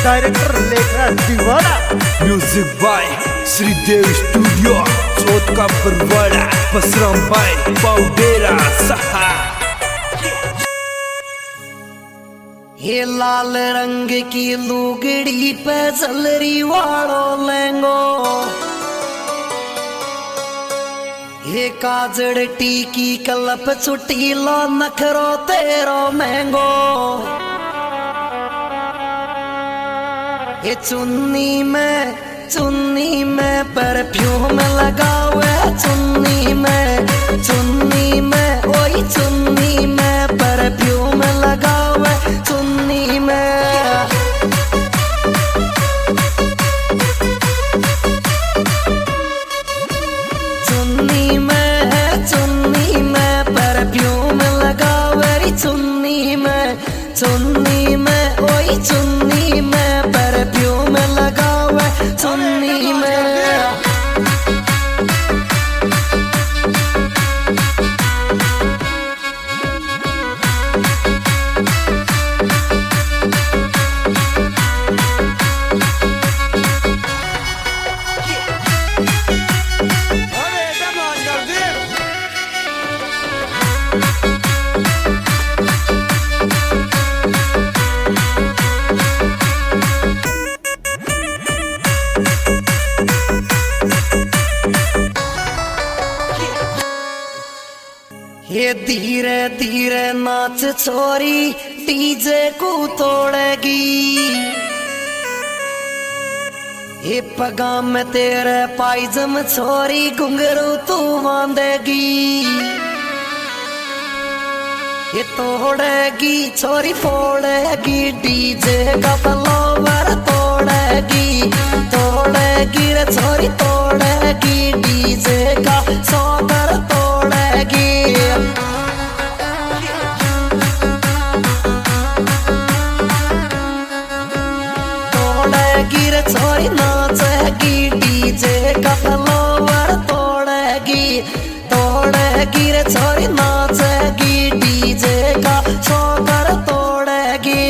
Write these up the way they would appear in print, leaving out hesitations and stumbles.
Director Lekhraj दीवाना। Music by Shridev studio, चौथ का परवाड़ा, बसराम भाई पाउडेरा सहा। ये लाल रंग की लुगड़ी पे जलरी वालो लेंगो, ये काजड़ टीकी कलप चुटीलो नखरो तेरो महंगो। ये चुन्नी में परफ्यूम लगावे, चुन्नी में ओई चुन्नी में परफ्यूम लगावे, चुन्नी में परफ्यूम लगावे, चुन्नी में ओई चुन्नी में परफ्यूम लगावे, चुन्नी में। ये धीरे धीरे नाच छोरी डीजे को तोड़ेगी, ये पगा में तेरे पायजम छोरी घुंघरू तू बांधेगी। ये तोड़ेगी छोरी फोड़ेगी, डीजे का फ्लावर तोड़ेगी रे छोरी तोड़ेगी, डीजे का सौगर तोड़ेगी। तोड़ेगी रे छोरी नाचेगी, डीजे का फ्लावर तोड़ेगी रे छोरी नाचेगी, डीजे का सौगर तोड़ेगी।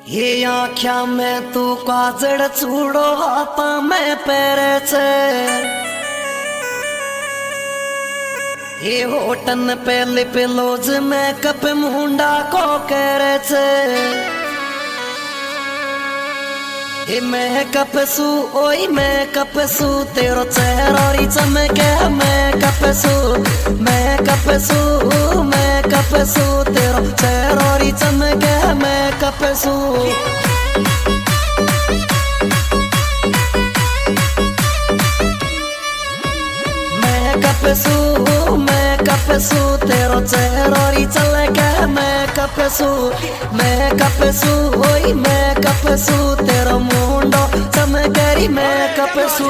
ये आँख्या में तू काजड़ चूड़ो, हाथा में पैरे छे, ये होटन पे लिप लोज में कप मुंडा को करे छे। ये मेकअप सू ओई मेकअप सू तेरो चेहरा चमके, मेकअप सू तेरो चेहरा चमके, मेकअप सू। मेकअप सू तेरो चेहरा चमके, मेकअप सू ओई मेकअप सू तेरो मुंडो चमके, मेकअप सू।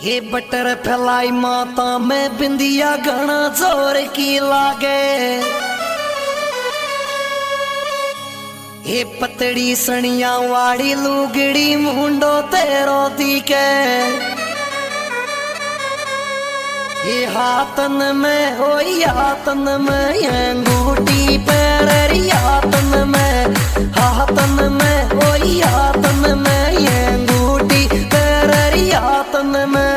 ये बटर फैलाई माता में बिंदिया घना जोर की लागे, ये पतड़ी सनिया वाड़ी लुगड़ी मुंडो तेरो दिखे। ये हाथन में ये अंगूठी पैरी, हाथन में ओई हाथन में ये अंगूठी पैरी, हाथन में।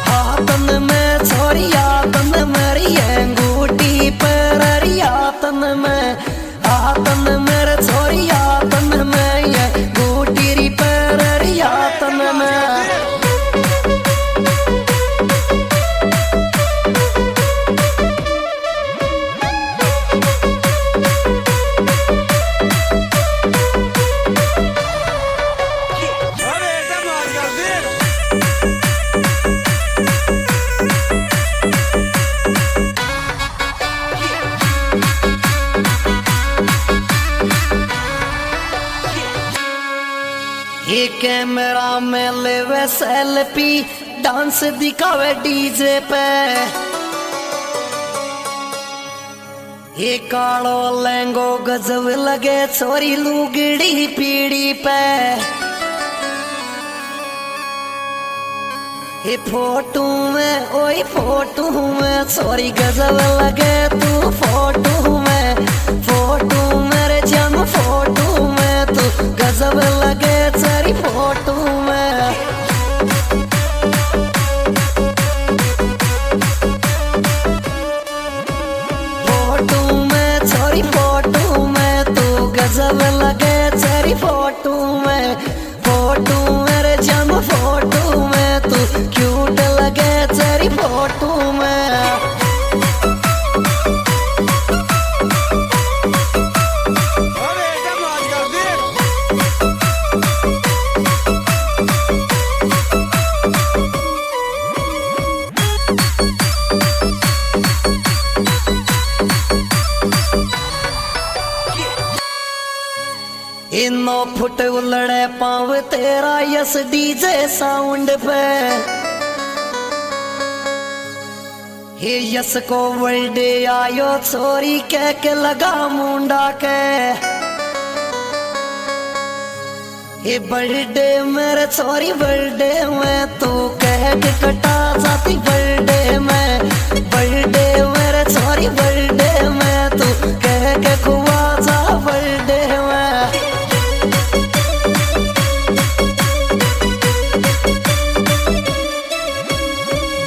हाथन में छोरी हाथन मेरी अंगूठी पैरी, हाथन में मेरे छोरी हाथन में ये कैमरा में लेवे सेल्फी, डांस दिखावे डीजे पे। ये कालो लहंगो गजब लगे छोरी लुगड़ी पीड़ी पे। ये फोटो में ओए फोटो में छोरी गजब लगे तू फोटो में। फोटो मेरे जम फोटो में तू गजब लगे तेरी फोटो में। फोटो में छोरी फोटो में तू गजब लगे तेरी फोटो में। फोटो मेरे जम फोटो में तू क्यूट लगे तेरी फोटो में। इनो फुट उलड़े पाव तेरा यस डीजे साउंड पे। हे यस को बर्थडे आयो छोरी कह के लगा मुंडा के। हे बर्थडे मेरे छोरी बर्थडे में तू कह के कटा जाती बर्थडे में। बर्थडे मेरे छोरी बर्थडे में तू कह के खुआ जा बर्थडे में।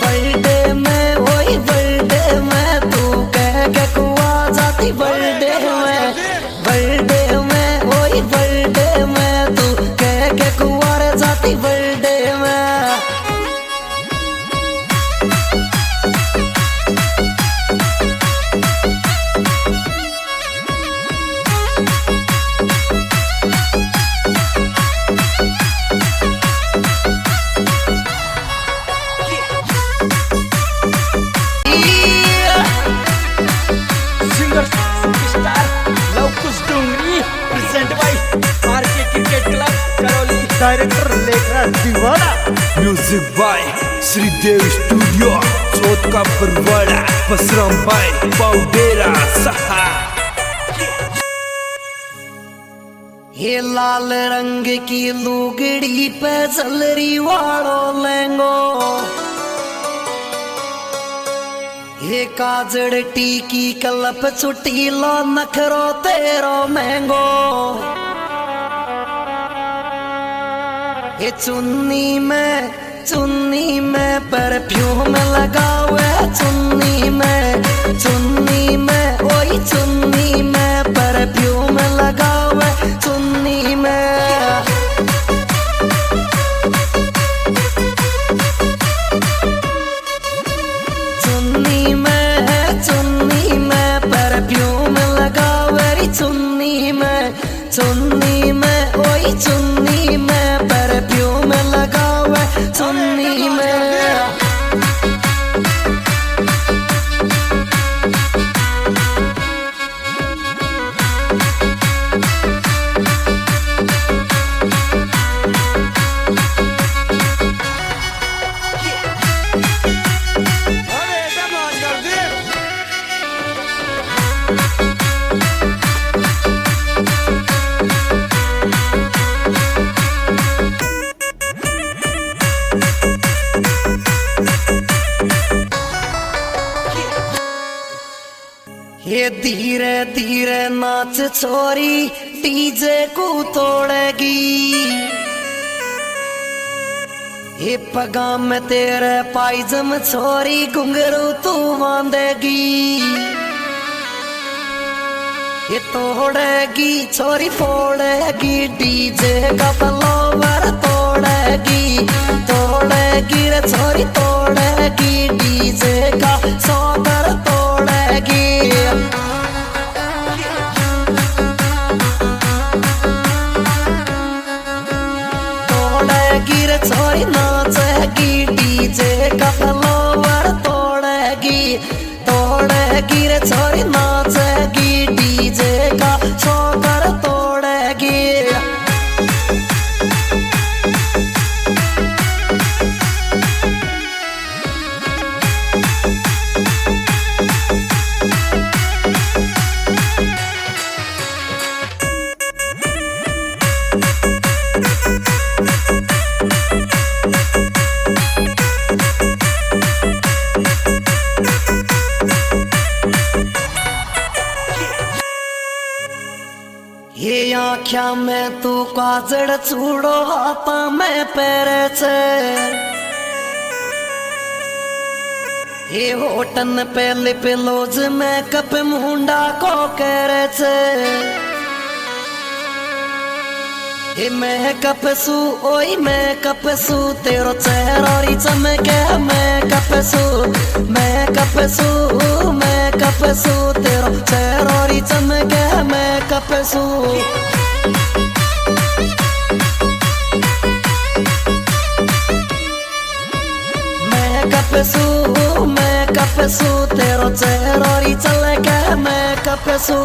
बर्थडे में बर्थडे में वही बर्थडे में तू कह के कुंवर जाती बर्थडे में। डायरेक्टर लेखराज दीवाना। म्यूजिक बाय श्रीदेव स्टूडियो चौथ का बरवाड़ा पसराम बाय पाउडेरा सहा। ये लाल रंग की लुगड़ी पे जलरी वालो लहंगो। ये काजड़ टीकी कलप छुट्टी लो नखरो तेरो महंगो। ये चुन्नी में परफ्यूम लगावे चुन्नी में ओई चुन्नी में परफ्यूम लगावे चुन्नी में। चुन्नी में परफ्यूम लगावे चुन्नी में ओई चुन्नी में परफ्यूम लगावे चुन्नी में। ये धीरे धीरे नाच छोरी डीजे को तोड़ेगी। ये पगा में तेरे पायजम छोरी घुंघरू तू बांधेगी। ये तोड़ेगी छोरी फोड़ेगी डीजे का फ्लावर तोड़ेगी। तोड़ेगी रे छोरी तोड़ेगी डीजे का सौगर तोड़ेगी। तोड़ेगी रे छोरी नाचेगी डीजे का फ्लावर तोड़ेगी। तोड़ेगी रे छोरी नाचेगी डीजे का सौगर तोड़ेगी। आख्या में तू काजड़ चूड़ो हाथा में पैरे छे ये होटन पे लिप लोज में कप मुंडा को करे छे ये मैं कपसू ओई मैं कपसू तेरो चेहरा री चमके मैं कपसू मैं कपसू मैं कपसू तेरो चेहरा री चमके मैं कपसू मैं कपसू तेरो चेहरा री चमके मैं कपसू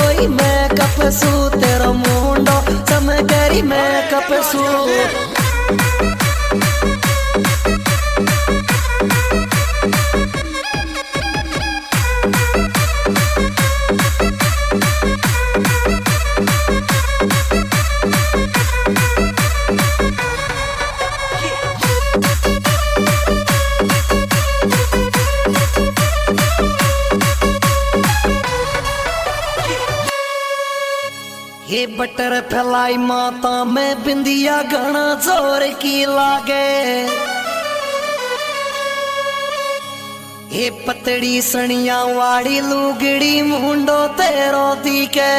ओई मैं कपसू तेरो मुंडो चमकेरी मैं कपसू ये बटर फैलाई माता में बिंदिया घना जोर की लागे ये पतड़ी सनिया वाड़ी लुगड़ी मुंडो तेरो दिखे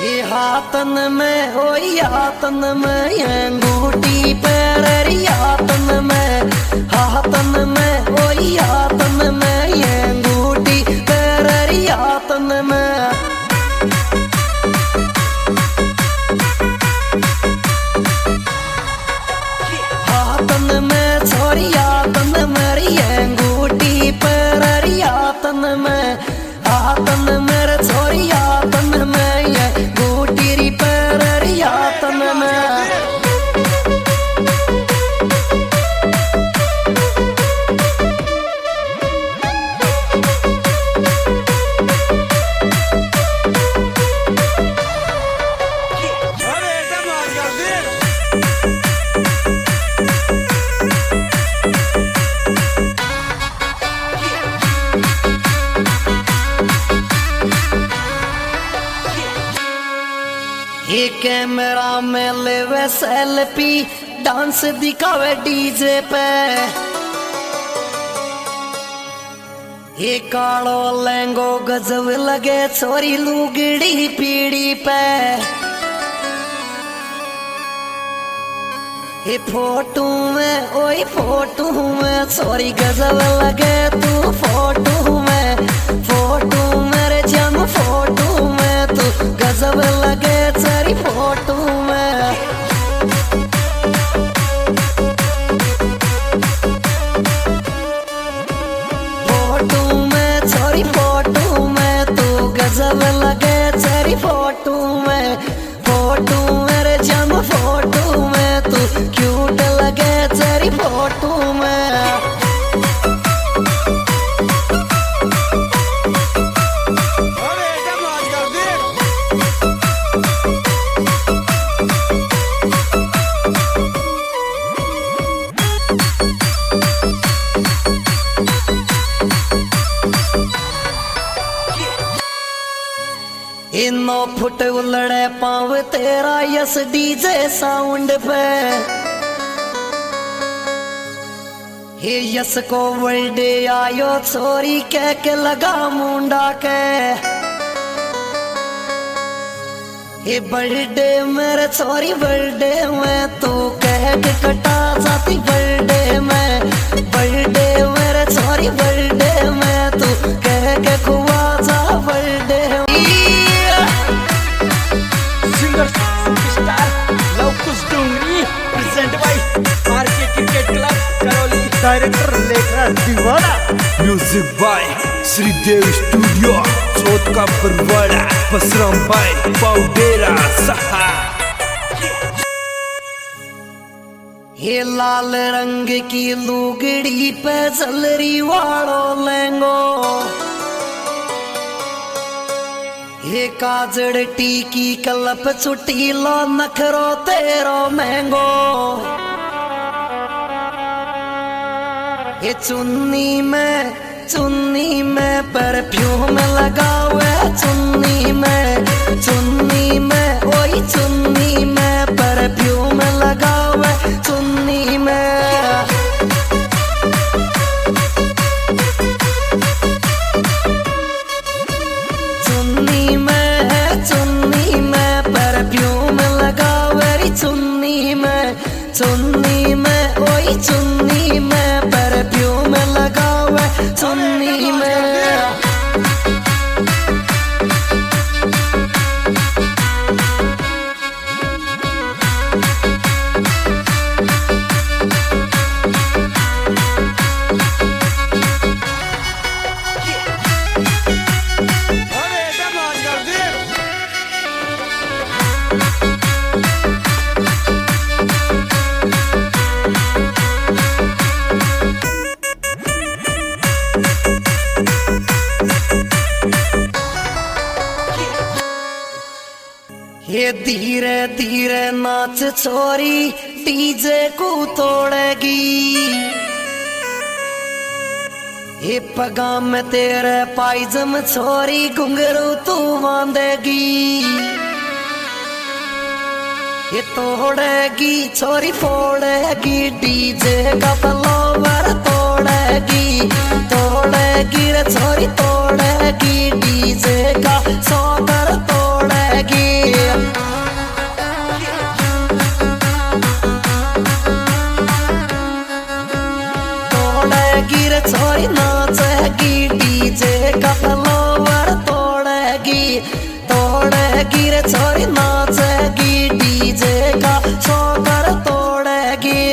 ये हाथन में ओई हाथन में ये अंगूठी पैरी हाथन में ओई हाथन में ये अंगूठी पैरी हाथन में हाथन मेरे छोरी हाथन में ये गोटीरी पैरी हाथन में ये कैमरा में लेवे सेल्फी डांस दिखावे डीजे पे ये कालो लहंगो गजब लगे छोरी लुगड़ी पीड़ी पे ये फोटो में ओई फोटो में छोरी गजब लगे तू फोटो मेरे जम फोटो में तू गजब लगे तेरी फोटो में छोरी फोटो में तू गजब लगे तेरी फोटो मेरे जम फोटो में तू क्यूट लगे तेरी फोटो में इनो फुट उलड़े पाव तेरा यस डीजे साउंड पे हे यस को वर्ल्डे आयो छोरी कह के लगा मुंडा के हे बर्थडे मेरे छोरी बर्थडे में तू कह के कटा जाती बर्थडे मेरे छोरी बर्थडे में तू कह के खुआ जा बर्थडे डायरेक्टर लेखराज दीवाना म्यूजिक बाय श्रीदेव स्टूडियो चौथ का बरवाड़ा बसराम भाई पाउडेरा सहा ये लाल रंग की लुगड़ी पे जलरी वालो लहंगो ये काजड़ टीकी कलप चुटी लो नखरो तेरो महंगो ये चुन्नी में चुन्नी में परफ्यूम लगावे चुन्नी में ओई चुन्नी में परफ्यूम लगावे चुन्नी में परफ्यूम लगावे चुन्नी में ओई चुन्नी में परफ्यूम लगावे चुन्नी में ये धीरे धीरे नाच छोरी डीजे को तोड़ेगी ये पगा में तेरे पायजम छोरी घुंघरू तू बांधेगी ये तोड़ेगी छोरी फोड़ेगी डीजे का फ्लावर तोड़ेगी रे छोरी तोड़ेगी डीजे का सौगर तोड़ेगी रे छोरी नाचेगी डीजे का फ्लावर तोड़ेगी रे छोरी नाचेगी डीजे का सौगर तोड़ेगी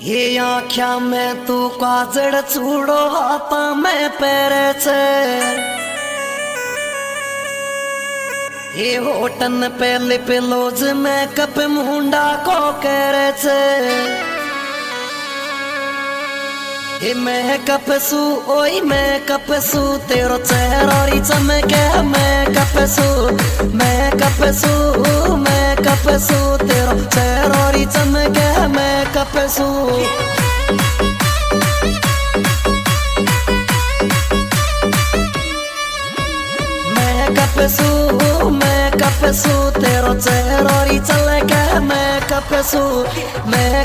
ये आँख्या में तू काजड़ चूड़ो हाथा में पैरे छे ये होटन पे लिप लोज में कप मुंडा को करे छे ये मैं कपसू ओई मैं कपसू तेरो चेहरा चमके मैं कपसू तेरो चेहरा चमके मैं कपसू मैं कपसू तेरो चेहरा चमके मैं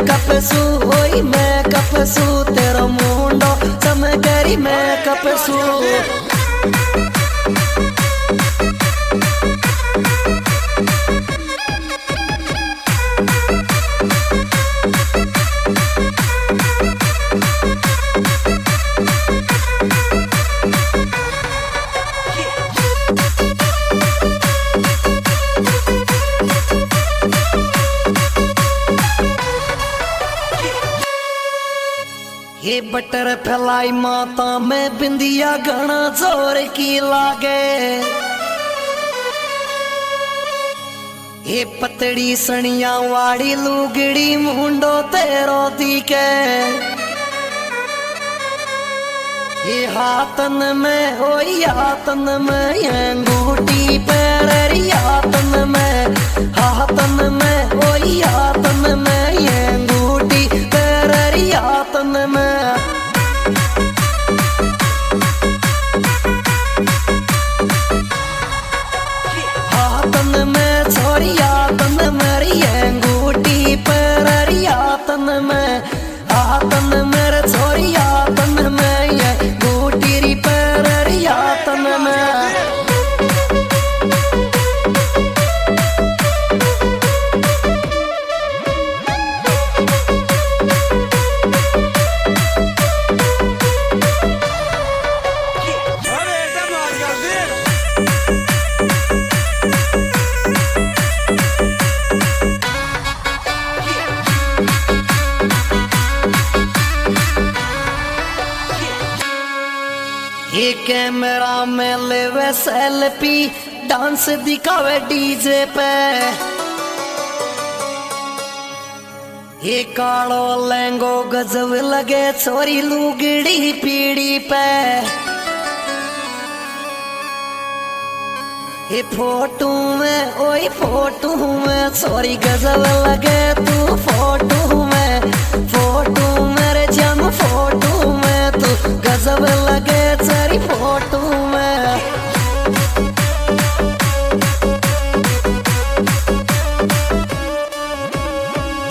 कपसू ओई मैं कपसू तेरो मुंडो चमकेरी मैं कपसू ये बटर फैलाई माता में बिंदिया घना जोर की लागे ये पतड़ी सनिया वाड़ी लुगड़ी मुंडो तेरो दिखे ये हाथन में होई हाथन में अंगूठी पैरी हाथन में होई हाथन में अंगूठी पैरी हाथन में छोरी हाथन मेरी अंगूठी पैरी हाथन में छोरी हाथन में अंगूठी री पैरी हाथन में ये कैमरा में लेवे सेल्फी, डांस दिखावे डीजे पे। ये कालो लहंगो गजब लगे छोरी लुगड़ी पीड़ी पे। ये फोटो में ओई फोटो में छोरी गजब लगे तू फोटो मेरे जम फोटो में तू गजब लगे तेरी फोटो में।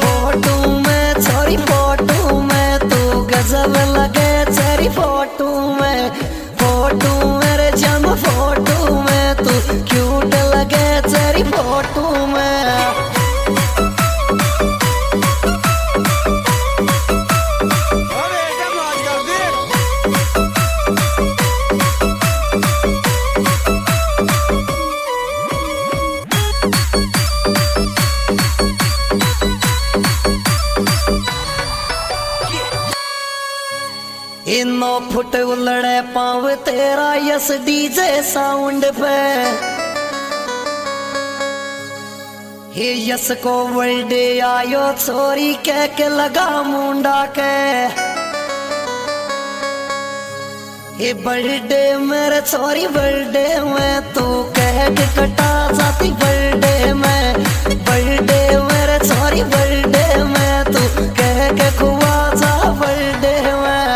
फोटो में छोरी फोटो में तू गजब लगे तेरी फोटो में। फोटो मेरे जम फोटो में तू क्यूट लगे तेरी फोटो में। इनो फुट उलड़े पाव तेरा यस डीजे साउंड पे। हे यस को वर्ल्डे आयो छोरी कह के लगा मुंडा के। हे बर्थडे मेरे छोरी बर्थडे में तू कह के कटा जाती बर्थडे में। बर्थडे मेरे छोरी बर्थडे में तू कह के खुआ जा बर्थडे में।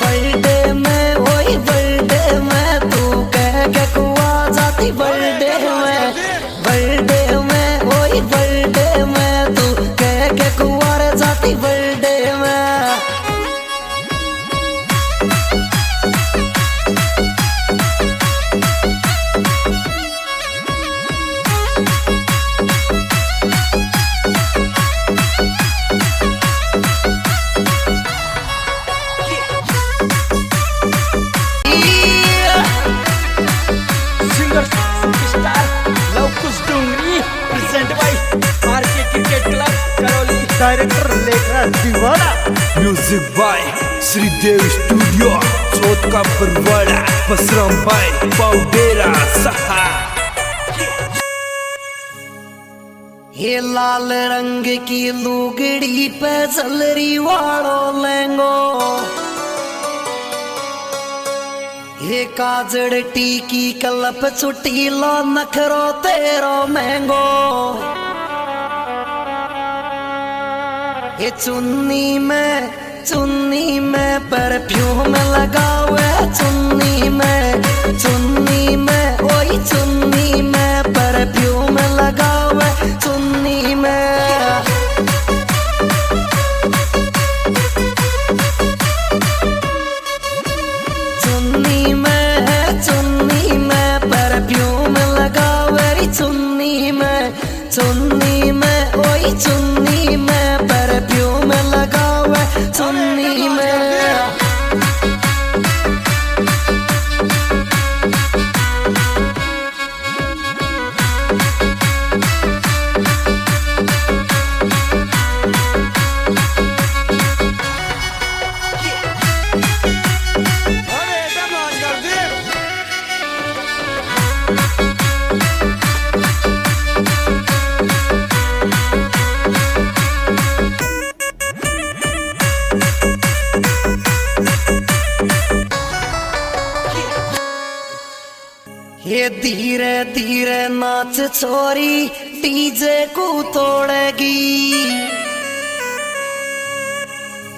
बर्थडे में वही बर्थडे में तू कह के कुंवर जाती बर्थडे में। डायरेक्टर लेखराज दीवाना। म्यूजिक बाय श्रीदेव स्टूडियो चौथ का बरवाड़ा बसराम भाई पाउडेरा सहा। ये लाल रंग की लुगड़ी पे जलरी वालो लहंगो। ये काजड़ टीकी कलप चुटी लो नखरो तेरो महंगो। ये चुन्नी में परफ्यूम लगावे चुन्नी में ओई चुन्नी में परफ्यूम लगावे चुन्नी में। चुन्नी में परफ्यूम लगावे चुन्नी में ओई चुन्नी में परफ्यूम लगावे चुन्नी में। ये धीरे धीरे नाच छोरी डीजे को तोड़ेगी।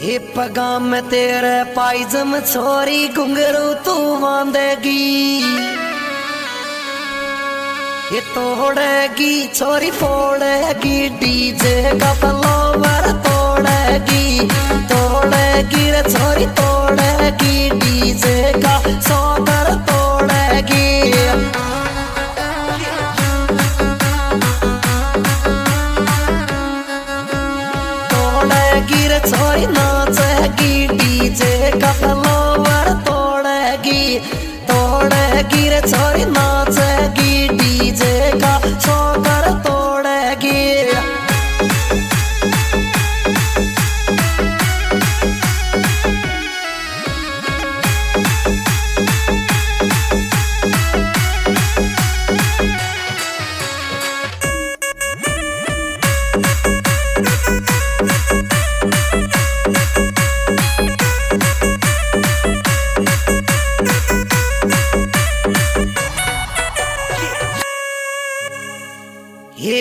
ये पगा में तेरे पायजम छोरी घुंघरू तू बांधेगी। ये तोड़ेगी छोरी फोड़ेगी डीजे का फ्लावर तोड़ेगी। रे छोरी तोड़ेगी डीजे का सौकर तोड़ेगी। तोड़ेगी रे छोरी नाचेगी डीजे का फ्लावर तोड़ेगी। तोड़ेगी रे छोरी नाचेगी डीजे का सौकर तोड़ेगी।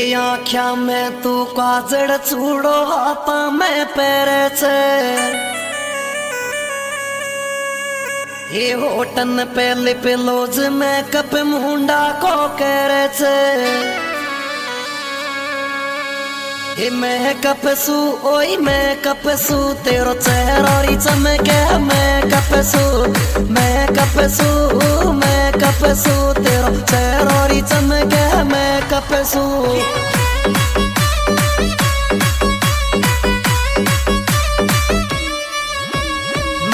हे आख्या में तू काजड़ चूड़ो हाथा में पैरे छे हे होटन पे लिप लोज में कप मुंडा को करे छे हे मैं कपसू ओई मैं कपसू तेरो चेहरा री चमके मैं कपसू मैं कपसू मैं कपसू तेरो चेहरा री चमके मैं कपसू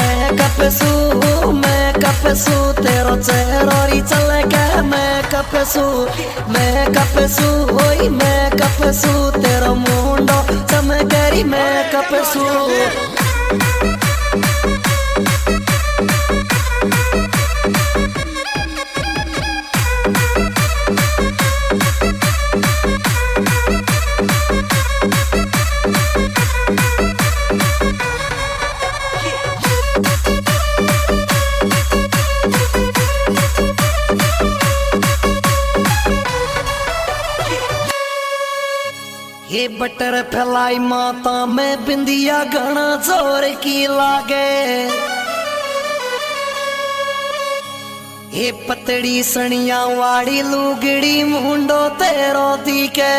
मैं कपसू तेरो चेहरा री चमके मैं कपसू ओई मैं कपसू तेरो मुंडो चमकेरी मैं कपसू ये बटर फैलाई माता में बिंदिया घना जोर की लागे ये पतड़ी सनिया वाड़ी लुगड़ी मुंडो तेरो दिखे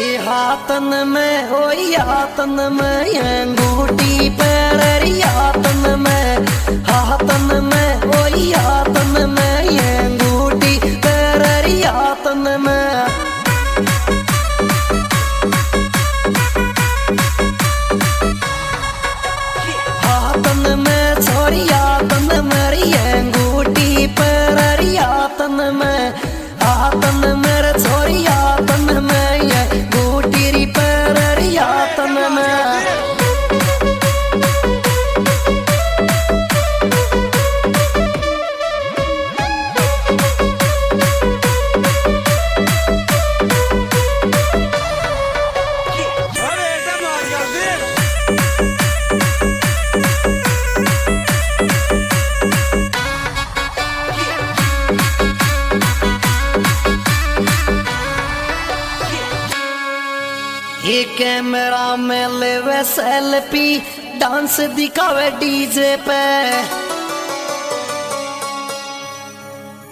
ये हाथन में होई हाथन में ये अंगूठी पैर हाथन में होई हाथन में ये अंगूठी पैर हाथन में ये कैमरा में लेवे सेल्फी डांस दिखावे डीजे पे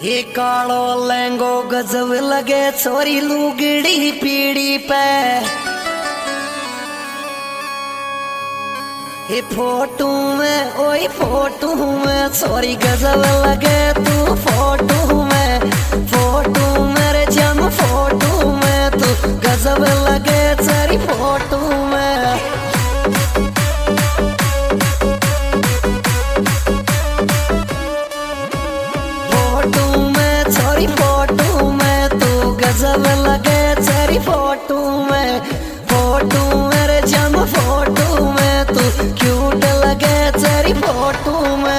ये कालो लहंगो गजब लगे छोरी लुगड़ी पीड़ी पे ये फोटो में ओई फोटो में छोरी गजब लगे तू फोटो मेरे जम फोटो में तू गजब लगे तेरी फोटो में छोरी फोटो में तू गजब लगे तेरी फोटो मेरे जम फोटो में तू क्यूट लगे तेरी फोटो में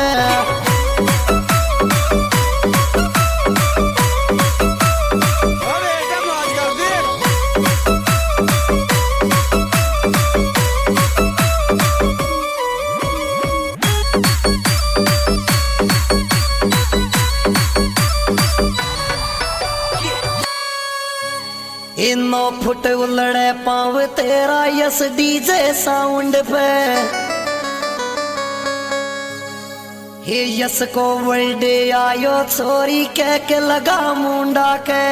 इनो फुट उलड़े पाव तेरा यस डीजे साउंड पे हे यस को वर्ल्डे आयो छोरी कह के लगा मुंडा के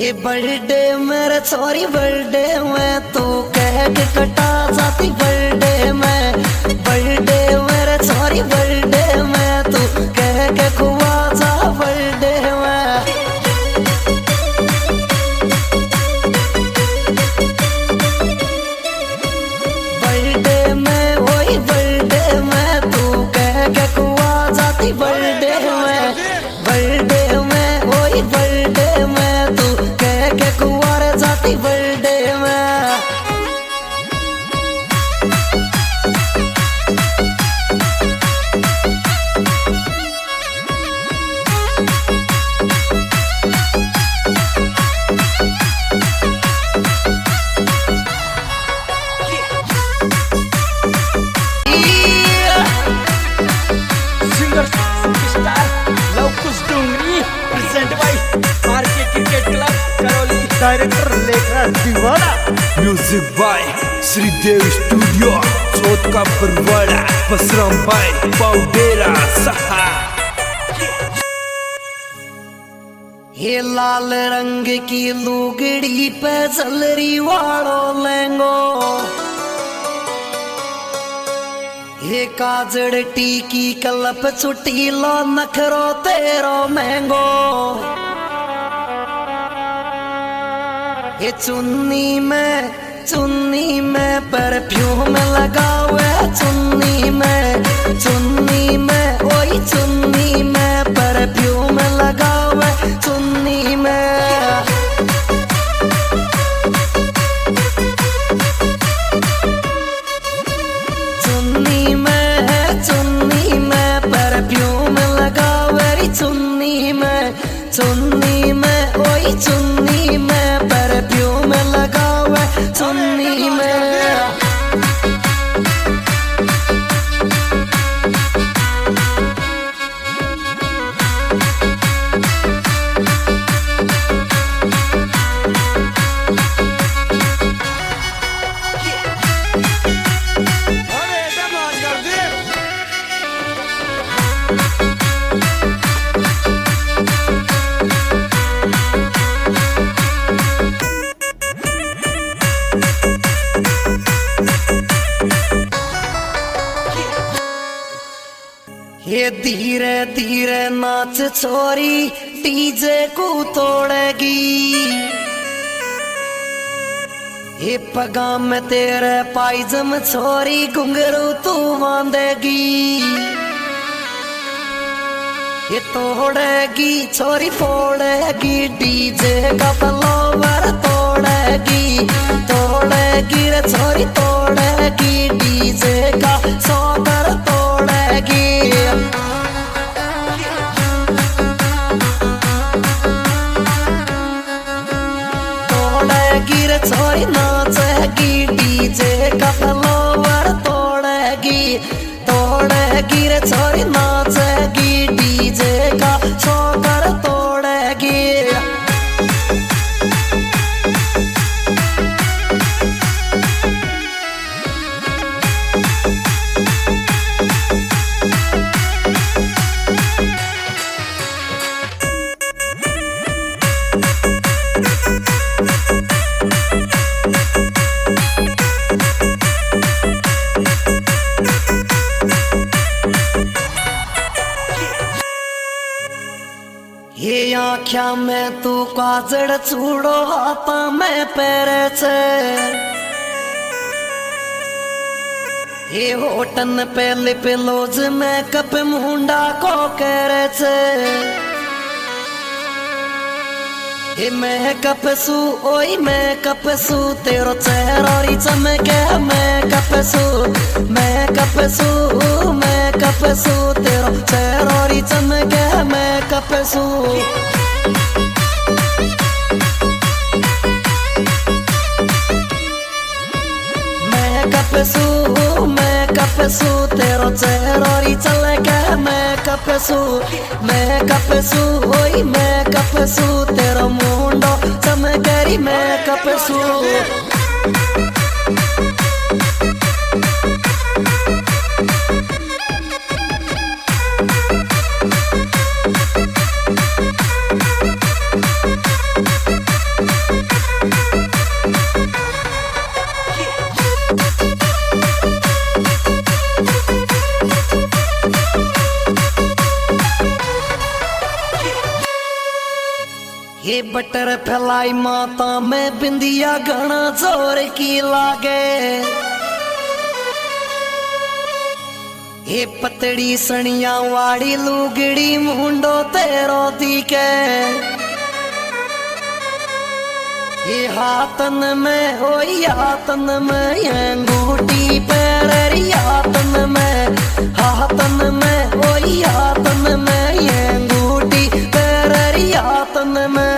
हे बर्थडे मेरे छोरी बर्थडे में तू कह के कटा जाती बर्थडे मेरे छोरी बर्थडे में तू कह के खुआ जा बर्थडे में डायरेक्टर लेखराज दीवाना। म्यूजिक बाय श्रीदेव स्टूडियो चौथ का बरवाड़ा बसराम भाई पाउडेरा सहा। ये लाल रंग की लुगड़ी पे जलरी वालो लेंगो, ये काजड़ टीकी कलप चुटीलो नखरो तेरो महंगो। ये चुन्नी में परफ्यूम लगावे, चुन्नी में ओई चुन्नी में परफ्यूम लगावे, चुन्नी में। चुन्नी में परफ्यूम लगावे, चुन्नी में ओई चुन्नी में परफ्यूम लगावे, चुन्नी में। ये धीरे धीरे नाच छोरी डीजे को तोड़ेगी, ये पगाम में तेरे पायजम छोरी घुंघरू तू बांधेगी। ये तोड़ेगी छोरी फोड़ेगी, डीजे का फ्लावर तोड़ेगी रे छोरी तोड़ेगी, डीजे का सौगर तोड़ेगी। तोड़ेगी रे छोरी नाचेगी, डीजे का फ्लावर तोड़ेगी रे छोरी नाचेगी, डीजे का सौगर तोड़ेगी। ये आँख्या में तू काजड़ चूड़ो हाथा में पैरे छे, ये होटन पे लिप लोज में कप मुंडा को करे छे। ये मैं कपसू ओई मैं कपसू तेरो चेहरा चमके, मैं कपसू तेरो चेहरा चमके, मैं कपसू। मैं कपसू तेरो चेहरा चलके, मैं कपसू ओई मैं कपसू तेरो मुंडो चमकेरी, मैं कपसू। ये बटर फैलाई माता में बिंदिया घना जोर की लागे, ये पतड़ी सनिया वाड़ी लुगड़ी मुंडो तेरो दिखे। ये हाथन में ओई हाथन में अंगूठी पैरी, हाथन में ओई हाथन में अंगूठी पैरी, हाथन में।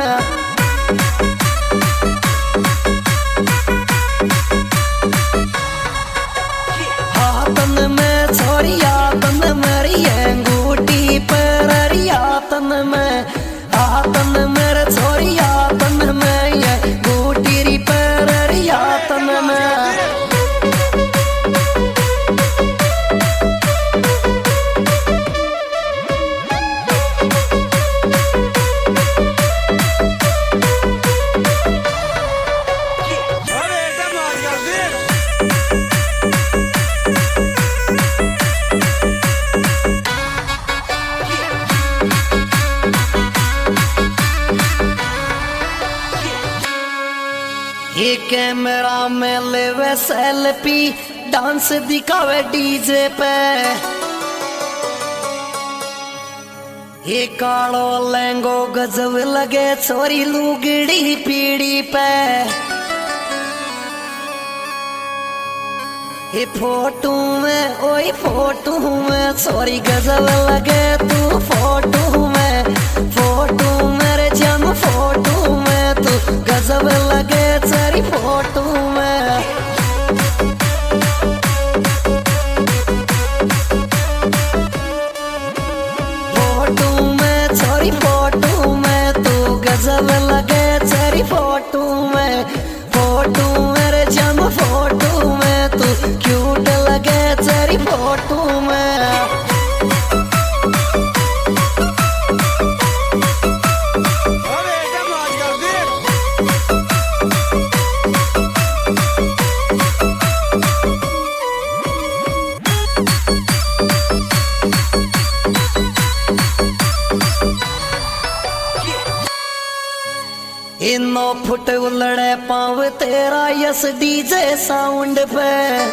हाथन में छोरी हाथन मेरी अंगूठी पैरी, हाथन में छोरी हाथन में ये कैमरा में लेवे सेल्फी, डांस दिखावे डीजे पे। ये कालो लहंगो गजब लगे छोरी लुगड़ी पीड़ी पे। ये फोटो में ओए फोटो में छोरी गजब लगे तू फोटो में। फोटो मेरे जम फोटो में तू गजब लगे तेरी फोटो में। फोटो में छोरी फोटो में तू गजब लगे तेरी फोटो में। फोटो मेरे जम फोटो में तू क्यूट लगे तेरी फोटो में। इन 9 फुट उलड़े पाँव तेरा यस डीजे साउंड पे।